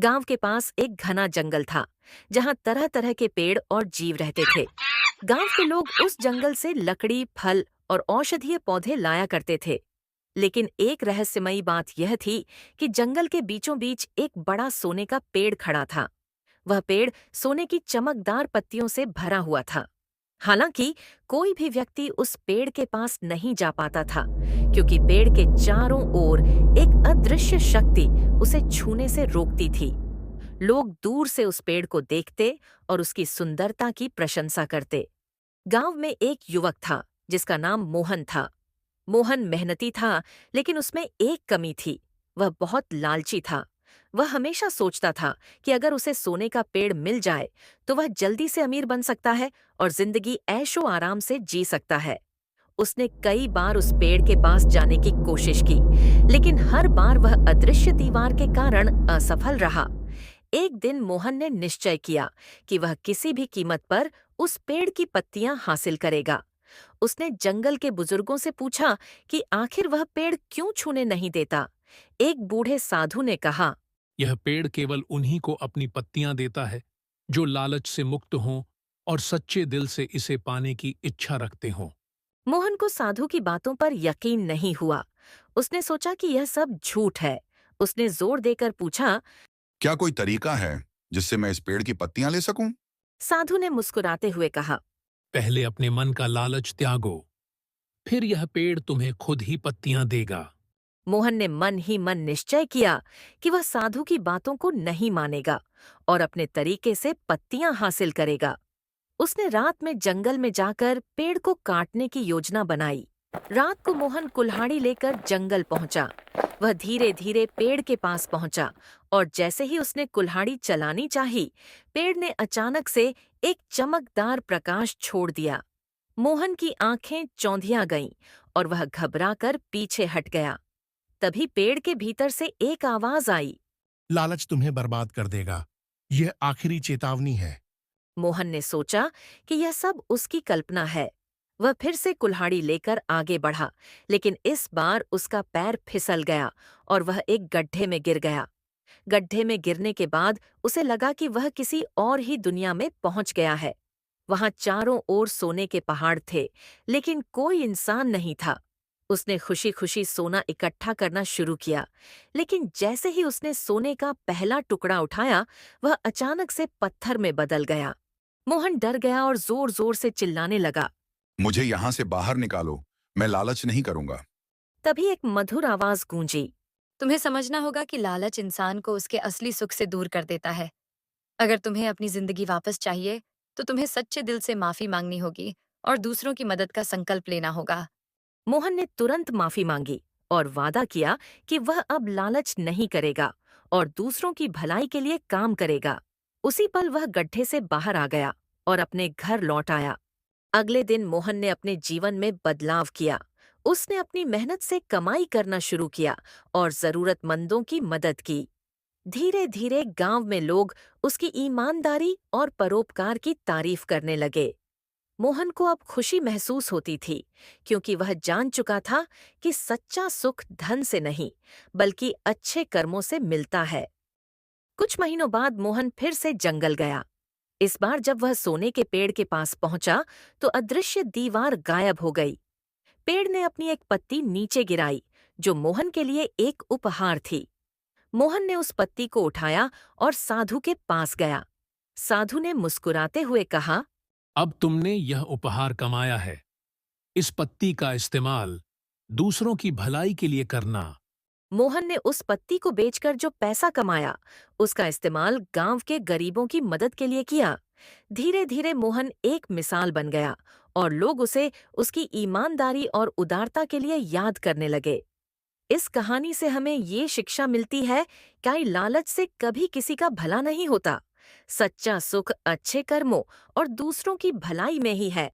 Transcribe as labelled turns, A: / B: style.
A: गांव के पास एक घना जंगल था, जहां तरह तरह के पेड़ और जीव रहते थे। गांव के लोग उस जंगल से लकड़ी, फल और औषधीय पौधे लाया करते थे। लेकिन एक रहस्यमयी बात यह थी कि जंगल के बीचों बीच एक बड़ा सोने का पेड़ खड़ा था। वह पेड़ सोने की चमकदार पत्तियों से भरा हुआ था। हालांकि कोई भी व्यक्ति उस पेड़ के पास नहीं जा पाता था, क्योंकि पेड़ के चारों ओर एक अदृश्य शक्ति उसे छूने से रोकती थी। लोग दूर से उस पेड़ को देखते और उसकी सुंदरता की प्रशंसा करते। गांव में एक युवक था जिसका नाम मोहन था। मोहन मेहनती था, लेकिन उसमें एक कमी थी। वह बहुत लालची था। वह हमेशा सोचता था कि अगर उसे सोने का पेड़ मिल जाए तो वह जल्दी से अमीर बन सकता है और जिंदगी ऐशो आराम से जी सकता है। उसने कई बार उस पेड़ के पास जाने की कोशिश की, लेकिन हर बार वह अदृश्य दीवार के कारण असफल रहा। एक दिन मोहन ने निश्चय किया कि वह किसी भी कीमत पर उस पेड़ की पत्तियां हासिल करेगा। उसने जंगल के बुजुर्गों से पूछा कि आखिर वह पेड़ क्यों छूने नहीं देता। एक बूढ़े साधु ने कहा,
B: यह पेड़ केवल उन्हीं को अपनी पत्तियां देता है जो लालच से मुक्त हों और सच्चे दिल से इसे पाने की इच्छा रखते हों।
A: मोहन को साधु की बातों पर यकीन नहीं हुआ। उसने सोचा कि यह सब झूठ है। उसने जोर देकर पूछा।
C: क्या कोई तरीका है जिससे मैं इस पेड़ की पत्तियां ले सकूं?
A: साधु ने मुस्कुराते हुए कहा,
B: पहले अपने मन का लालच त्यागो, फिर यह पेड़ तुम्हें खुद ही पत्तियां देगा।
A: मोहन ने मन ही मन निश्चय किया कि वह साधु की बातों को नहीं मानेगा और अपने तरीके से पत्तियां हासिल करेगा। उसने रात में जंगल में जाकर पेड़ को काटने की योजना बनाई। रात को मोहन कुल्हाड़ी लेकर जंगल पहुंचा। वह धीरे धीरे पेड़ के पास पहुंचा और जैसे ही उसने कुल्हाड़ी चलानी चाही, पेड़ ने अचानक से एक चमकदार प्रकाश छोड़ दिया। मोहन की आंखें चौंधिया गईं और वह घबराकर पीछे हट गया। तभी पेड़ के भीतर से एक आवाज आई।
D: लालच तुम्हें बर्बाद कर देगा। यह आखिरी चेतावनी है।
A: मोहन ने सोचा कि यह सब उसकी कल्पना है। वह फिर से कुल्हाड़ी लेकर आगे बढ़ा, लेकिन इस बार उसका पैर फिसल गया और वह एक गड्ढे में गिर गया। गड्ढे में गिरने के बाद उसे लगा कि वह किसी और ही दुनिया में पहुंच गया है। वहां चारों ओर सोने के पहाड़ थे, लेकिन कोई इंसान नहीं था। उसने खुशी खुशी सोना इकट्ठा करना शुरू किया, लेकिन जैसे ही उसने सोने का पहला टुकड़ा उठाया, वह अचानक से पत्थर में बदल गया। मोहन डर गया और जोर जोर से चिल्लाने लगा।
C: मुझे यहां से बाहर निकालो। मैं लालच नहीं करूंगा।
A: तभी एक मधुर आवाज गूंजी।
E: तुम्हें समझना होगा कि लालच इंसान को उसके असली सुख से दूर कर देता है। अगर तुम्हें अपनी जिंदगी वापस चाहिए, तो तुम्हें सच्चे दिल से माफी मांगनी होगी और दूसरों की मदद का संकल्प लेना होगा।
A: मोहन ने तुरंत माफी मांगी और वादा किया कि वह अब लालच नहीं करेगा और दूसरों की भलाई के लिए काम करेगा। उसी पल वह गड्ढे से बाहर आ गया और अपने घर लौट आया। अगले दिन मोहन ने अपने जीवन में बदलाव किया। उसने अपनी मेहनत से कमाई करना शुरू किया और जरूरतमंदों की मदद की। धीरे धीरे गांव में लोग उसकी ईमानदारी और परोपकार की तारीफ करने लगे। मोहन को अब खुशी महसूस होती थी, क्योंकि वह जान चुका था कि सच्चा सुख धन से नहीं, बल्कि अच्छे कर्मों से मिलता है। कुछ महीनों बाद मोहन फिर से जंगल गया। इस बार जब वह सोने के पेड़ के पास पहुंचा, तो अदृश्य दीवार गायब हो गई। पेड़ ने अपनी एक पत्ती नीचे गिराई, जो मोहन के लिए एक उपहार थी। मोहन ने उस पत्ती को उठाया और साधु के पास गया। साधु ने मुस्कुराते हुए कहा,
B: अब तुमने यह उपहार कमाया है। इस पत्ती का इस्तेमाल दूसरों की भलाई के लिए करना।
A: मोहन ने उस पत्ती को बेचकर जो पैसा कमाया, उसका इस्तेमाल गांव के गरीबों की मदद के लिए किया। धीरे धीरे मोहन एक मिसाल बन गया और लोग उसे उसकी ईमानदारी और उदारता के लिए याद करने लगे। इस कहानी से हमें ये शिक्षा मिलती है कि लालच से कभी किसी का भला नहीं होता। सच्चा सुख अच्छे कर्मों और दूसरों की भलाई में ही है।